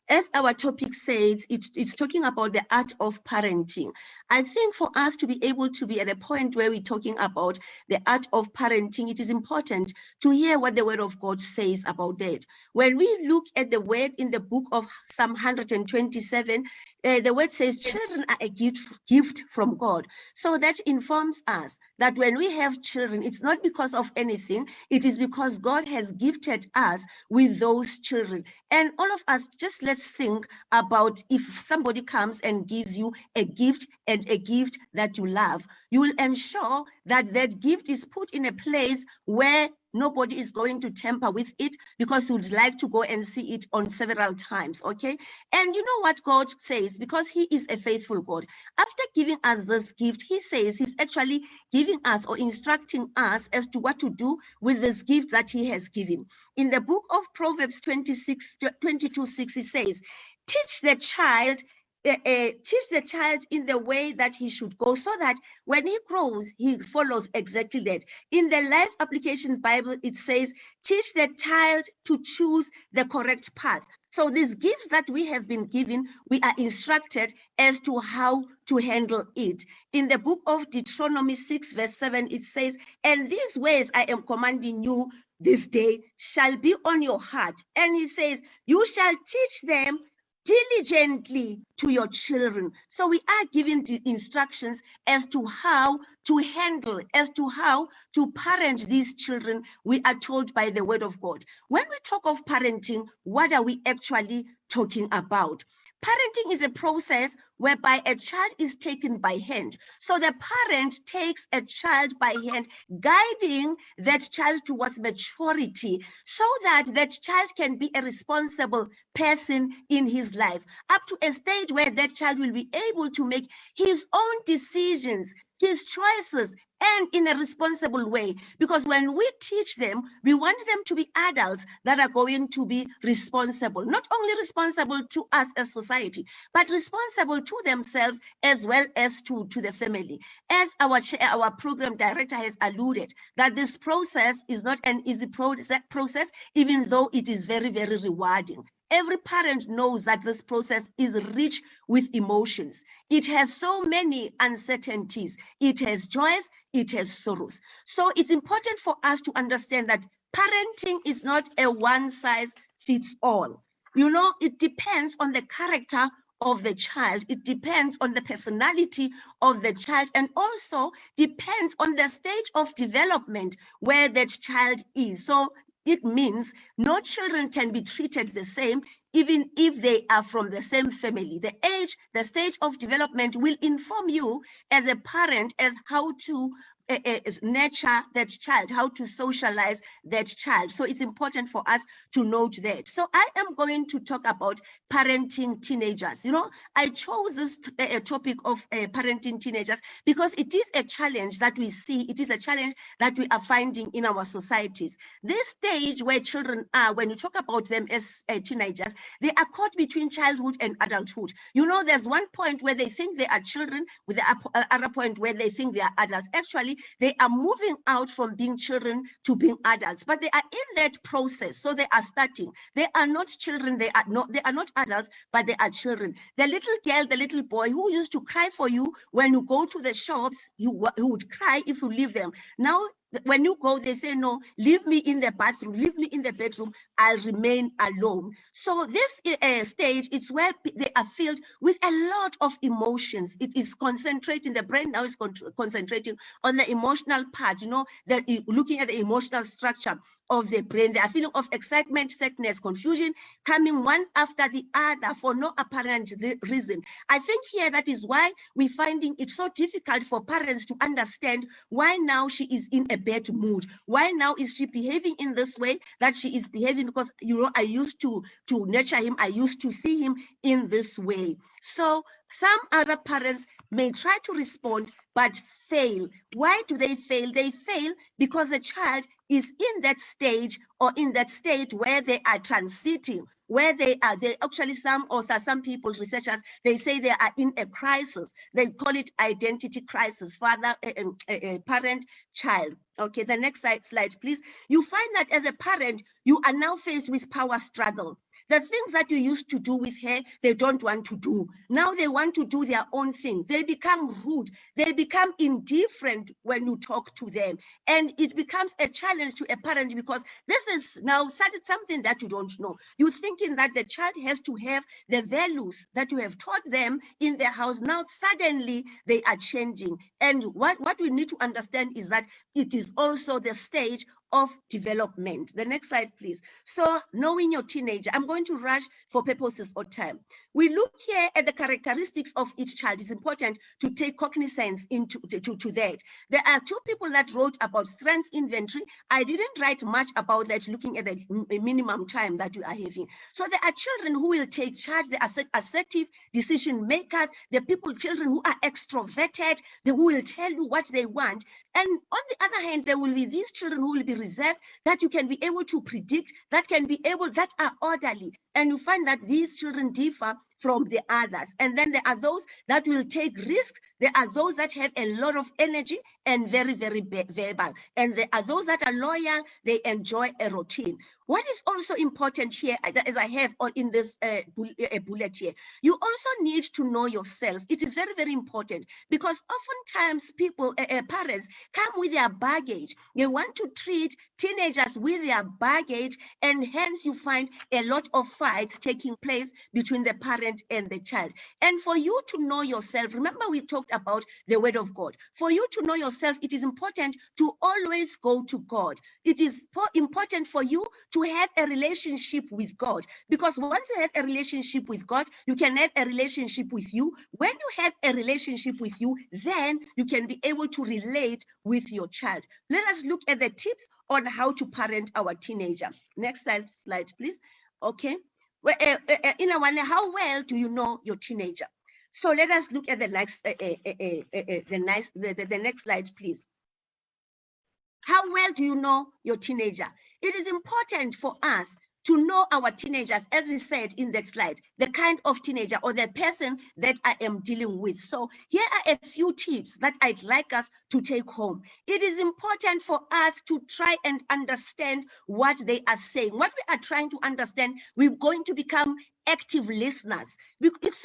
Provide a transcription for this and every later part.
As our topic says, it's talking about the art of parenting. I think for us to be able to be at a point where we're talking about the art of parenting, it is important to hear what the word of God says about that. When we look at the word in the book of Psalm 127, the word says children are a gift from God. So that informs us that when we have children, it's not because of anything, it is because God has gifted us with those children. And all of us, just let's think about if somebody comes and gives you a gift and a gift that you love, you will ensure that that gift is put in a place where nobody is going to tamper with it, because you would like to go and see it on several times, okay? And you know what God says, because he is a faithful God. After giving us this gift, he says he's actually giving us or instructing us as to what to do with this gift that he has given. In the book of Proverbs 22:6, he says, teach the child in the way that he should go, so that when he grows, he follows exactly that. In the Life Application Bible, it says, teach the child to choose the correct path. So this gift that we have been given, we are instructed as to how to handle it. In the book of Deuteronomy 6:7, it says, and these ways I am commanding you this day shall be on your heart. And he says, you shall teach them diligently to your children. So we are given the instructions as to how to handle, as to how to parent these children. We are told by the word of God. When we talk of parenting, what are we actually talking about? Parenting is a process whereby a child is taken by hand. So the parent takes a child by hand, guiding that child towards maturity, so that that child can be a responsible person in his life, up to a stage where that child will be able to make his own decisions, his choices, and in a responsible way. Because when we teach them, we want them to be adults that are going to be responsible, not only responsible to us as society, but responsible to themselves as well as to the family. As our program director has alluded, that this process is not an easy process, even though it is very, very rewarding. Every parent knows that this process is rich with emotions. It has so many uncertainties. It has joys, it has sorrows. So it's important for us to understand that parenting is not a one-size-fits-all. You know, it depends on the character of the child. It depends on the personality of the child, and also depends on the stage of development where that child is. So it means no children can be treated the same, even if they are from the same family. The age, the stage of development will inform you as a parent as how to nurture that child, how to socialize that child. So it's important for us to note that. So I am going to talk about parenting teenagers. You know, I chose this topic of parenting teenagers because it is a challenge that we see. It is a challenge that we are finding in our societies. This stage where children are, when you talk about them as teenagers, they are caught between childhood and adulthood. You know, there's one point where they think they are children, with the other point where they think they are adults. Actually, they are moving out from being children to being adults, but they are in that process. So they are starting. They are not children. They are not adults, but they are children. The little girl, the little boy who used to cry for you when you go to the shops, you would cry if you leave them. Now, when you go, they say, no, leave me in the bathroom, leave me in the bedroom, I'll remain alone. So this stage, it's where they are filled with a lot of emotions. It is concentrating, the brain now is concentrating on the emotional part, you know, that looking at the emotional structure of the brain. They are feeling of excitement, sadness, confusion, coming one after the other for no apparent reason. I think here that is why we're finding it so difficult for parents to understand why now she is in a bad mood. Why now is she behaving in this way that she is behaving? Because, you know, I used to nurture him. I used to see him in this way. So some other parents may try to respond, but fail. Why do they fail? They fail because the child is in that stage or in that state where they are transiting, where they actually, some people, researchers, they say they are in a crisis. They call it identity crisis, father, parent, child. Okay, the next slide, please. You find that as a parent, you are now faced with power struggle. The things that you used to do with her, they don't want to do. Now they want to do their own thing. They become rude. They become indifferent when you talk to them. And it becomes a challenge to a parent because this is now something that you don't know. You're thinking that the child has to have the values that you have taught them in their house. Now suddenly they are changing. And what we need to understand is that it is also the stage of development. The next slide, please. So knowing your teenager, I'm going to rush for purposes of time. We look here at the characteristics of each child. It's important to take cognizance into to that. There are two people that wrote about strengths inventory. I didn't write much about that, looking at the minimum time that you are having. So there are children who will take charge, the assertive decision makers, the children who are extroverted, they will tell you what they want. And on the other hand, there will be these children who will be reserved, that you can be able to predict, that are orderly. And you find that these children differ from the others. And then there are those that will take risks. There are those that have a lot of energy and very, very verbal. And there are those that are loyal. They enjoy a routine. What is also important here, as I have in this bullet here, you also need to know yourself. It is very, very important because oftentimes people, parents, come with their baggage. They want to treat teenagers with their baggage, and hence you find a lot of fights taking place between the parent and the child. And for you to know yourself, remember we talked about the word of God. For you to know yourself, it is important to always go to God. It is important for you to have a relationship with God, because once you have a relationship with God, you can have a relationship with you. When you have a relationship with you, then you can be able to relate with your child. Let us look at the tips on how to parent our teenager. Next slide, please. Okay. How well do you know your teenager? So let us look at the next the next slide, please. How well do you know your teenager? It is important for us to know our teenagers, as we said in that slide, the kind of teenager or the person that I am dealing with. So here are a few tips that I'd like us to take home. It is important for us to try and understand what they are saying. What we are trying to understand, we're going to become active listeners. It's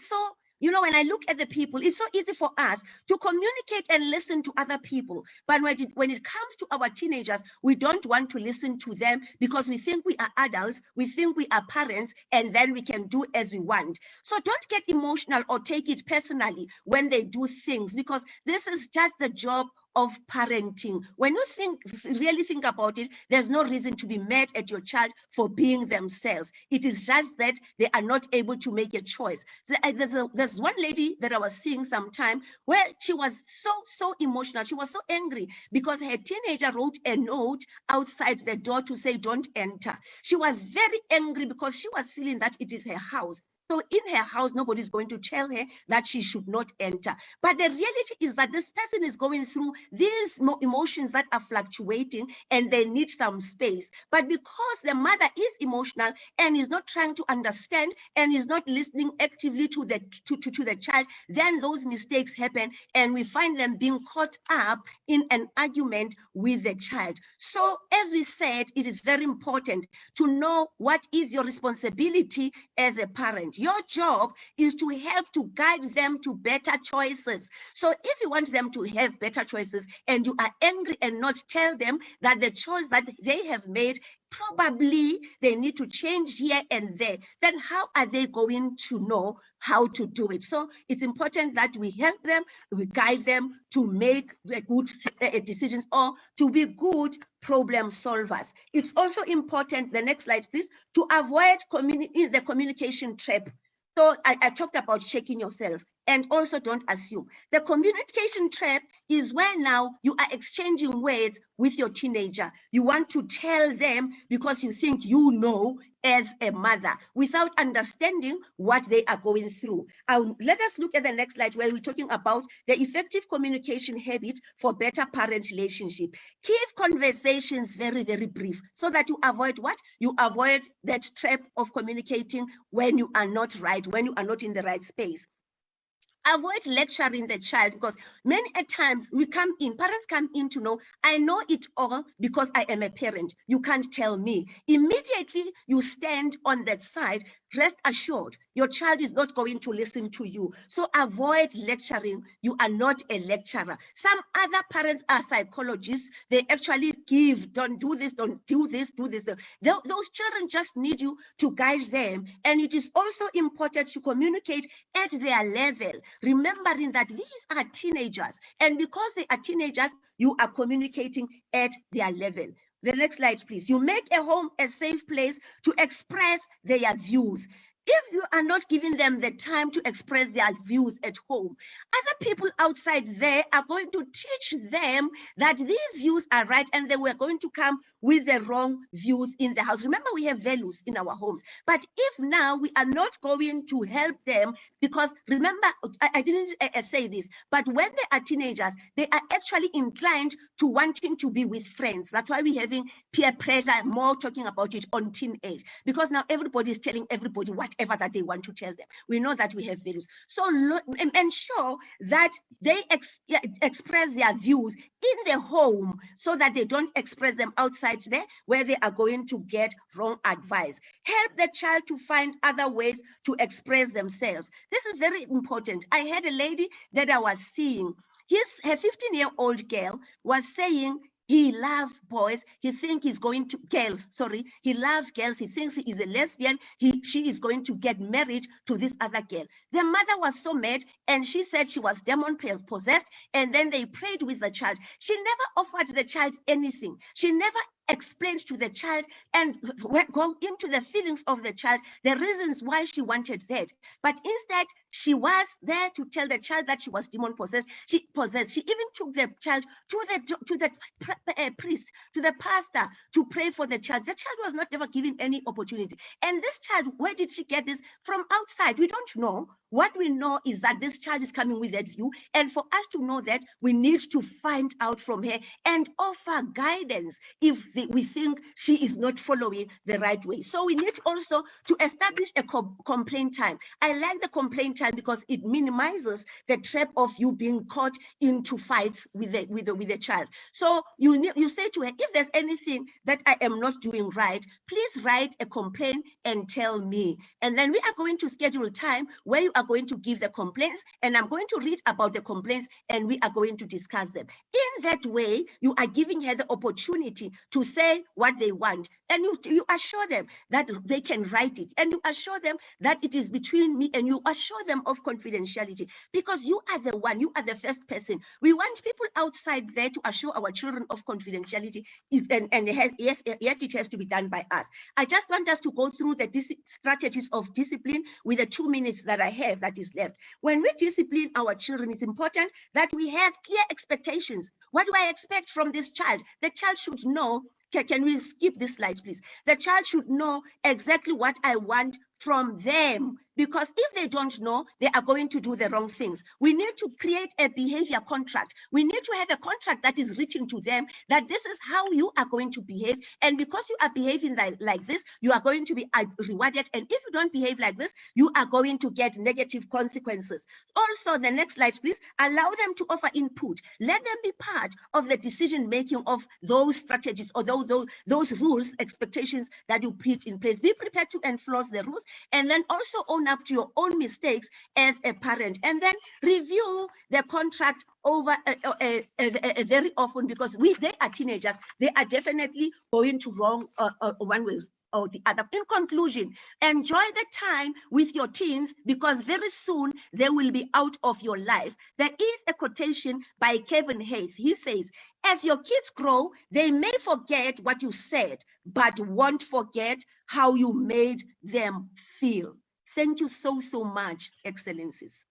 so, when I look at the people, it's so easy for us to communicate and listen to other people. But when it comes to our teenagers, we don't want to listen to them because we think we are adults, we think we are parents, and then we can do as we want. So don't get emotional or take it personally when they do things, because this is just the job of parenting. When you really think about it, there's no reason to be mad at your child for being themselves. It is just that they are not able to make a choice. So there's one lady that I was seeing sometime where she was so emotional. She was so angry because her teenager wrote a note outside the door to say, "Don't enter." She was very angry because she was feeling that it is her house. So in her house, nobody's going to tell her that she should not enter. But the reality is that this person is going through these emotions that are fluctuating and they need some space. But because the mother is emotional and is not trying to understand and is not listening actively to the child, then those mistakes happen and we find them being caught up in an argument with the child. So as we said, it is very important to know what is your responsibility as a parent. Your job is to help to guide them to better choices. So if you want them to have better choices and you are angry and not tell them that the choice that they have made, probably they need to change here and there, then how are they going to know how to do it? So it's important that we help them, we guide them to make good decisions or to be good problem solvers. It's also important, the next slide please, to avoid the communication trap. So I talked about checking yourself, and also don't assume. The communication trap is where now you are exchanging words with your teenager. You want to tell them because you think you know as a mother without understanding what they are going through. Let us look at the next slide where we're talking about the effective communication habit for better parent relationship. Keep conversations very, very brief so that you avoid what? You avoid that trap of communicating when you are not right, when you are not in the right space. Avoid lecturing the child, because many a times parents come in to know, I know it all because I am a parent. You can't tell me. Immediately you stand on that side, rest assured, your child is not going to listen to you. So avoid lecturing. You are not a lecturer. Some other parents are psychologists. They actually give, don't do this, don't do this, do this. Those children just need you to guide them. And it is also important to communicate at their level, remembering that these are teenagers, and because they are teenagers, you are communicating at their level. The next slide, please. You make a home a safe place to express their views. If you are not giving them the time to express their views at home, other people outside there are going to teach them that these views are right, and they were going to come with the wrong views in the house. Remember, we have values in our homes. But if now we are not going to help them, because remember, I didn't say this, but when they are teenagers, they are actually inclined to wanting to be with friends. That's why we're having peer pressure, more talking about it on teenage, because now everybody is telling everybody whatever that they want to tell them. We know that we have values. So ensure that they express their views in the home, so that they don't express them outside there where they are going to get wrong advice. Help the child to find other ways to express themselves. This is very important. I had a lady that I was seeing. Her 15-year-old girl was saying he loves boys. He thinks he's going to girls. Sorry, he loves girls. He thinks he is a lesbian. She is going to get married to this other girl. The mother was so mad, and she said she was demon possessed. And then they prayed with the child. She never offered the child anything. She never explained to the child and go into the feelings of the child, the reasons why she wanted that. But instead, she was there to tell the child that she was demon possessed. She even took the child to the priest, to the pastor, to pray for the child. The child was not ever given any opportunity. And this child, where did she get this from? Outside? We don't know. What we know is that this child is coming with that view. And for us to know that, we need to find out from her and offer guidance if we think she is not following the right way. So we need also to establish a complaint time. I like the complaint time because it minimizes the trap of you being caught into fights with the child. So you say to her, if there's anything that I am not doing right, please write a complaint and tell me. And then we are going to schedule time where you are going to give the complaints, and I'm going to read about the complaints, and we are going to discuss them. In that way, you are giving her the opportunity to say what they want, and you assure them that they can write it, and you assure them that it is between me, and you assure them of confidentiality, because you are the one, you are the first person. We want people outside there to assure our children of confidentiality, yet it has to be done by us. I just want us to go through the strategies of discipline with the 2 minutes that I have that is left. When we discipline our children, it's important that we have clear expectations. What do I expect from this child? The child should know. Can we skip this slide, please? The child should know exactly what I want from them, because if they don't know, they are going to do the wrong things. We need to create a behavior contract. We need to have a contract that is written to them, that this is how you are going to behave, and because you are behaving like this, you are going to be rewarded, and if you don't behave like this, you are going to get negative consequences. Also, the next slide, please. Allow them to offer input. Let them be part of the decision making of those strategies or those rules, expectations that you put in place. Be prepared to enforce the rules, and then also own up to your own mistakes as a parent, and then review the contract over very often, because they are teenagers. They are definitely going to wrong one way or the other. In conclusion, enjoy the time with your teens, because very soon they will be out of your life. There is a quotation by Kevin Hayes. He says, as your kids grow, they may forget what you said, but won't forget how you made them feel. Thank you so much, Excellencies.